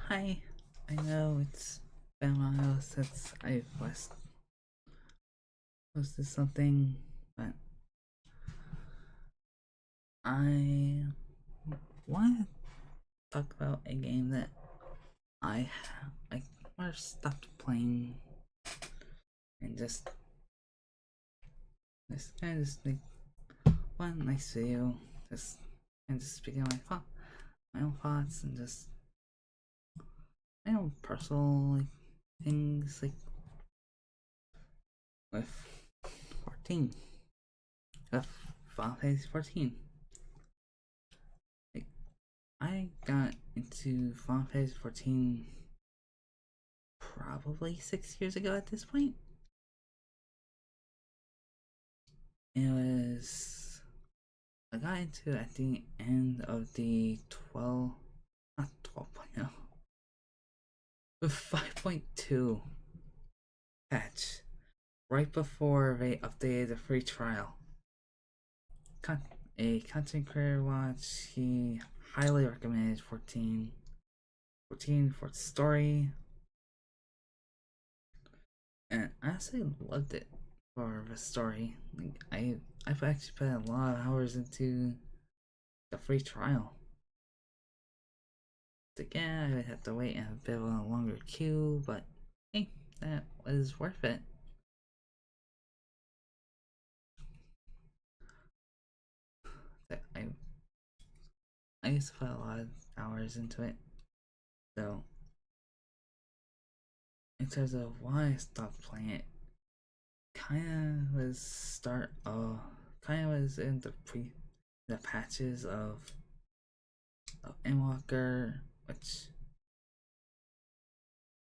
Hi, I know it's been a while since I've last posted something, but I want to talk about a game that I like first stopped playing and just kind of just like one nice video, just and just speaking my own thoughts and just my own personal like things like with 14, with Final Fantasy 14. Like I got into Final Fantasy 14 probably 6 years ago at this point. It was I got into it at the end of the 12, not 12.0, the 5.2 patch, right before they updated the free trial. A content creator watch, he highly recommended 14 for its story, and I honestly loved it for the story. Like I've actually put a lot of hours into the free trial. Again, I would have to wait in a bit of a longer queue, but hey, that was worth it. I I used to put a lot of hours into it, so in terms of why I stopped playing it, kind of was in the patches of Endwalker, which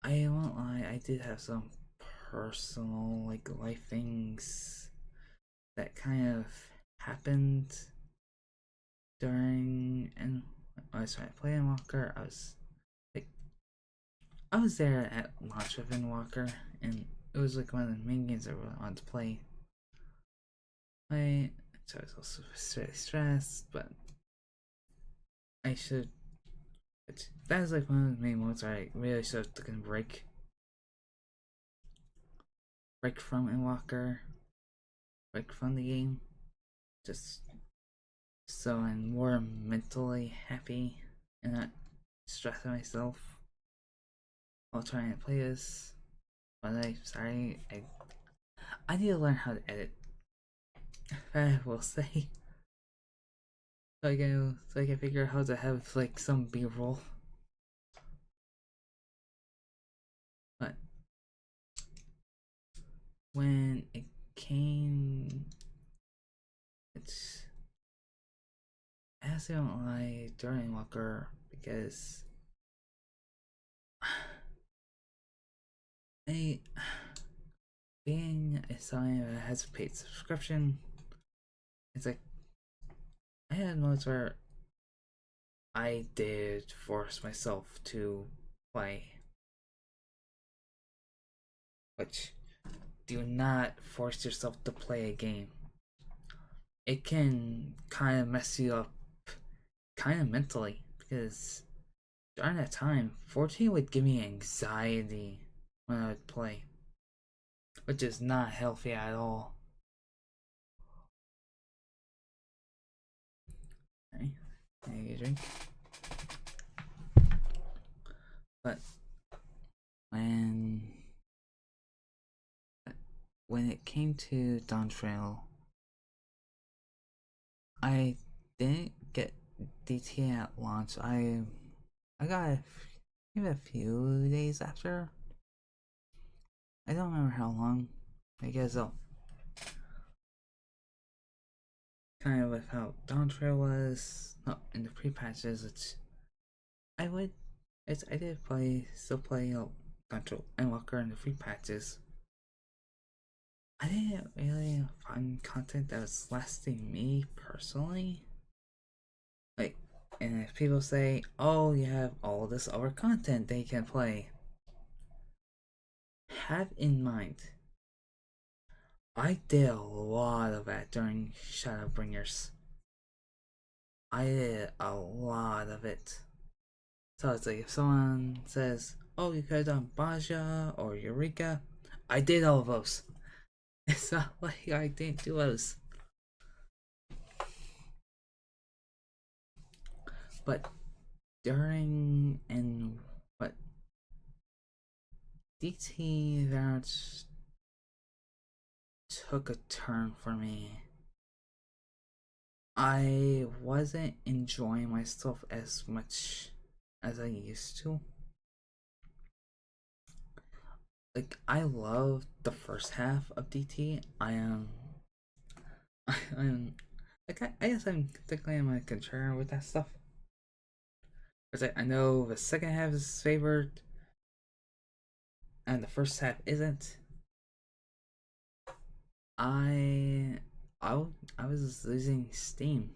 I won't lie, I did have some personal like life things that kind of happened during and I was trying to play Endwalker. Like I was there at launch with Endwalker, and it was like one of the main games I really wanted to play. So I was also very stressed, but I should. That was like one of the main moments where I really should have taken a break from Endwalker, break from the game, just so I'm more mentally happy and not stressing myself while trying to play this. But I need to learn how to edit. I will say, so I can figure out how to have like some B-roll. But when it came, it's I honestly don't like Jordan Walker because I being a someone that has a paid subscription, it's like I had moments where I did force myself to play, which do not force yourself to play a game. It can kind of mess you up, kind of mentally, because during that time, 14 would give me anxiety when I would play, which is not healthy at all. Okay, take a drink. But when when it came to Dawn Trail, I didn't get DT at launch. I got maybe a few days after. I don't remember how long. I guess kind of with how Dawn Trail was not in the pre patches. I would I did still play Dawn Trail and Walker in the free patches. I didn't really find content that was lasting me personally. Like, and if people say, "Oh, you have all this other content they can play," have in mind, I did a lot of that during Shadowbringers. I did a lot of it. So it's like if someone says, "Oh, you could have done Baja or Eureka," I did all of those. It's not like I didn't do those. But during and what DT that took a turn for me. I wasn't enjoying myself as much as I used to. Like I loved the first half of DT. I'm like I guess I'm technically I'm a contrarian with that stuff. Because I know the second half is favored and the first half isn't. I I I was losing steam,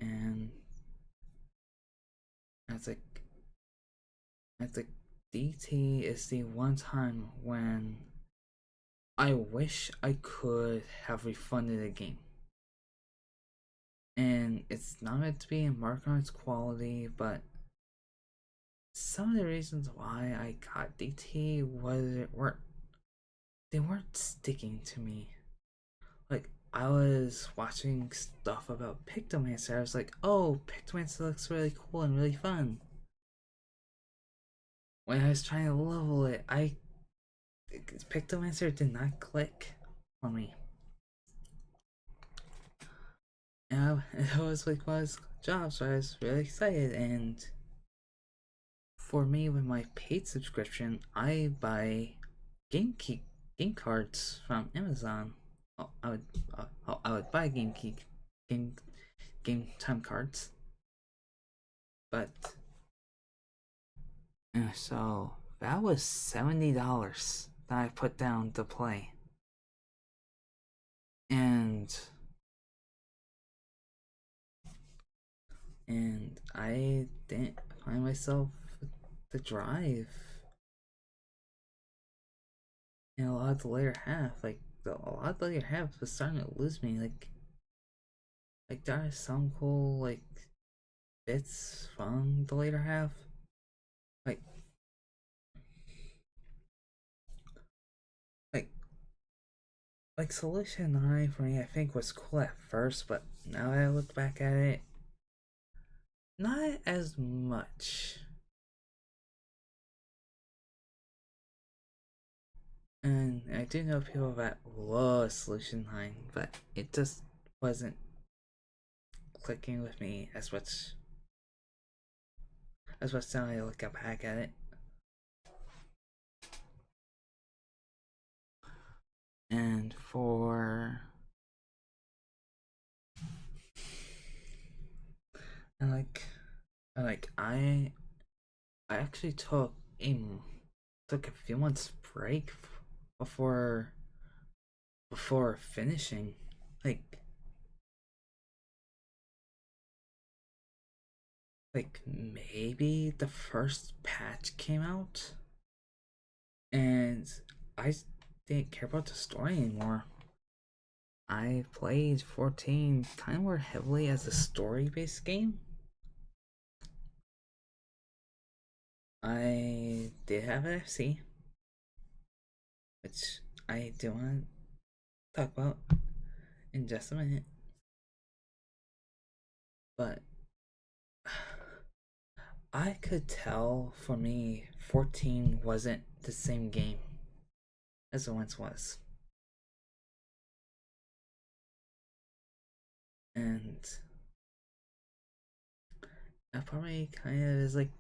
and it's like it's like DT is the one time when I wish I could have refunded the game. And it's not meant to be a mark on its quality, but some of the reasons why I got DT weren't they weren't sticking to me. Like I was watching stuff about Pictomancer. I was like, oh, Pictomancer looks really cool and really fun. When I was trying to level it, Pictomancer did not click for me. And it was like one of his jobs, so I was really excited. And for me, with my paid subscription, I buy game cards from Amazon. Oh, I would buy game game time cards, but so that was $70 that I put down to play, and I didn't find myself the drive in a lot of the later half. Like a lot of the later half was starting to lose me. Like there are some cool like bits from the later half. Like like like Solution 9 for me I think was cool at first, but now that I look back at it, not as much. And I do know people that love Solution 9, but it just wasn't clicking with me as much now I look back at it. And for and like I actually took a few months break before finishing. Like maybe the first patch came out and I didn't care about the story anymore. I played 14 kind of more heavily as a story based game. I did have an FC, which I do want to talk about in just a minute. But I could tell for me, 14 wasn't the same game as it once was. And that probably kind of is like,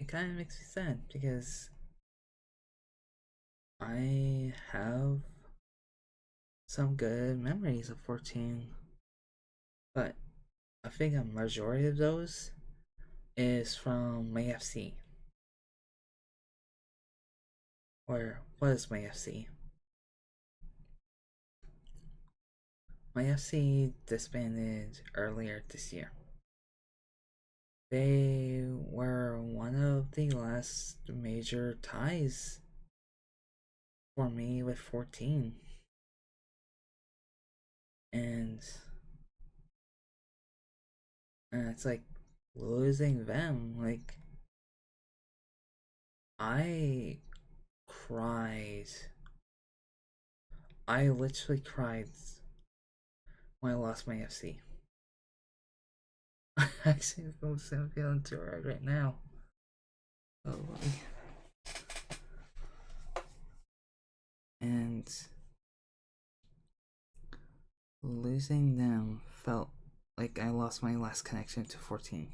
it kind of makes me sad because I have some good memories of 14, but I think a majority of those is from my FC. Or was my FC? My FC disbanded earlier this year. They were one of the last major ties for me with 14. And it's like losing them. Like, I cried. I literally cried when I lost my FC. I actually feel the same feeling to right now. Oh, and losing them felt like I lost my last connection to 14.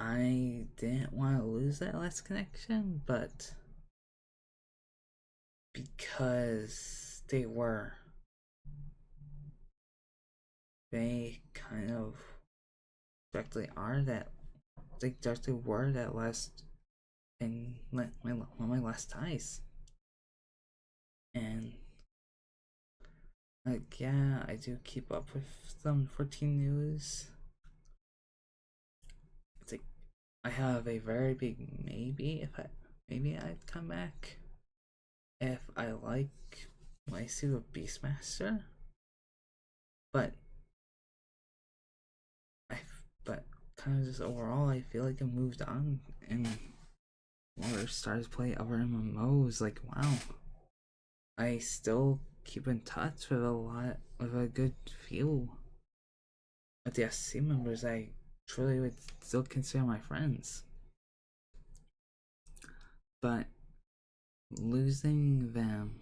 I didn't want to lose that last connection, but because they kind of directly are that, they directly were that last in one of my last ties. And like, yeah, I do keep up with some 14 news. It's like I have a very big maybe I'd come back if I like my suit of Beastmaster. But I but kind of just overall I feel like I moved on and or started playing other MMOs. Like, wow, I still keep in touch with a good few of the SC members I truly would still consider my friends. But losing them,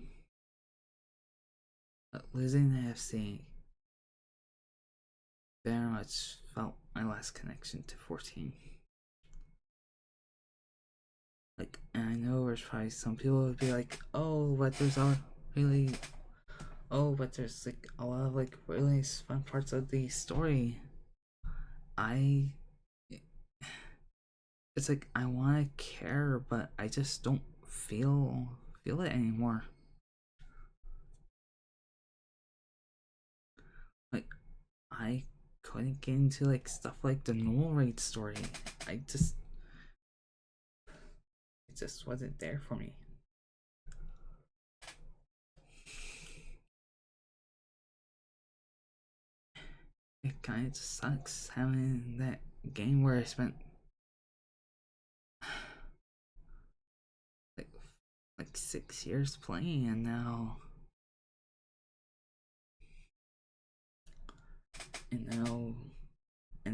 losing the FC, very much felt my last connection to 14. Like, and I know there's probably some people would be like, oh, but there's all really, oh, but there's like a lot of like really fun parts of the story. I, it's like I want to care, but I just don't feel it anymore. Like, I couldn't get into like stuff like the Null Raid story. I just it just wasn't there for me. It kind of just sucks having that game where I spent like 6 years playing, and now and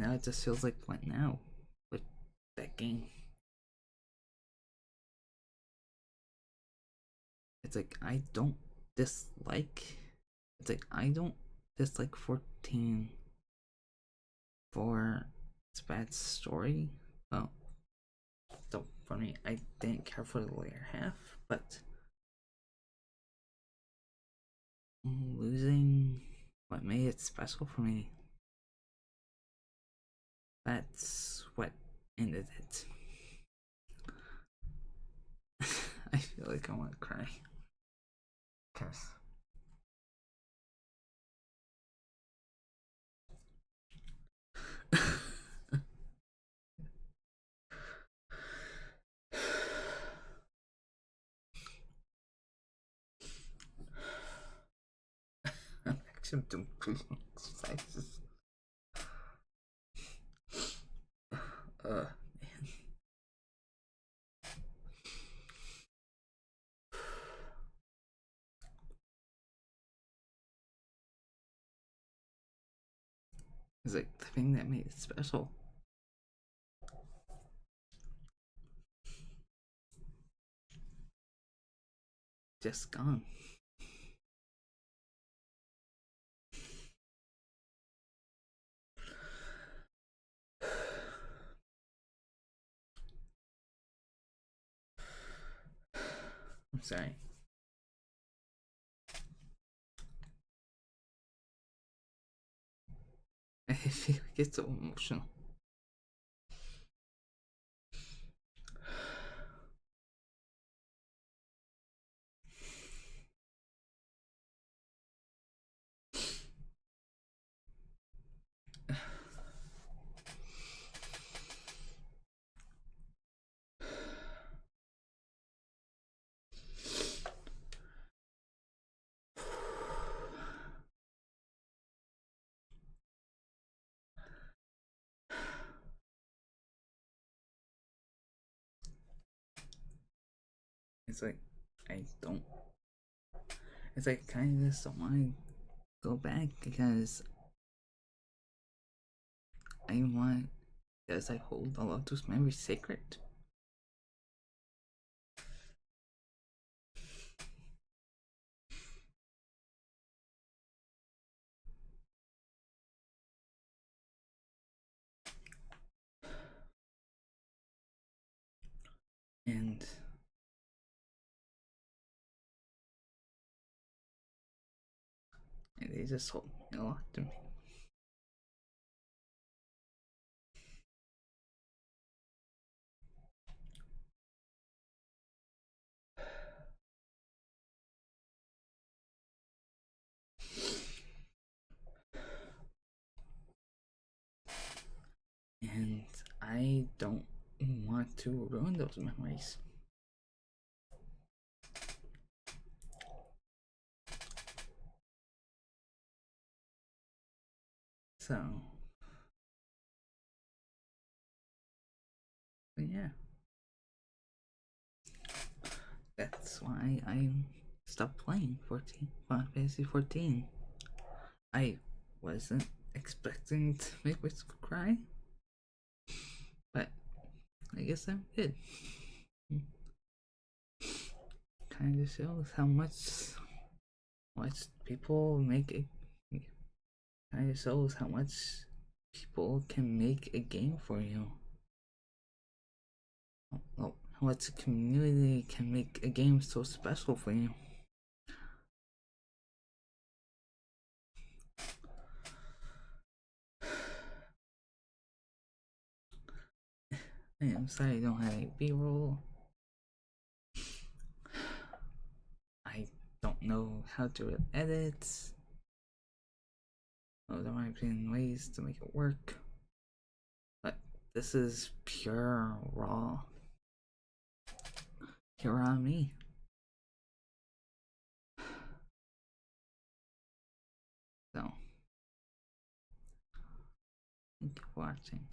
now it just feels like what now with that game. It's like dislike I don't dislike 14 for its bad story. Well, so for me, I didn't care for the later half, but losing what made it special for me, that's what ended it. I feel like I want to cry. Cause I'm actually doing breathing exercises. Man. It's like the thing that made it special. Just gone. I'm sorry. I feel like it's so emotional. It's like I don't. It's like kind of just don't want to go back because I want, because I hold all of those memories sacred. And they just hold me a lot to me. And I don't want to ruin those memories. So, yeah, that's why I stopped playing 14, Final Fantasy 14. I wasn't expecting to make myself cry, but I guess I did. Kind of shows how much people make it. Kind of shows how much people can make a game for you. How much a community can make a game so special for you. I'm sorry I don't have a B-roll. I don't know how to edit. Oh, there might be ways to make it work. But this is pure raw. Pure on me. So, thank you for watching.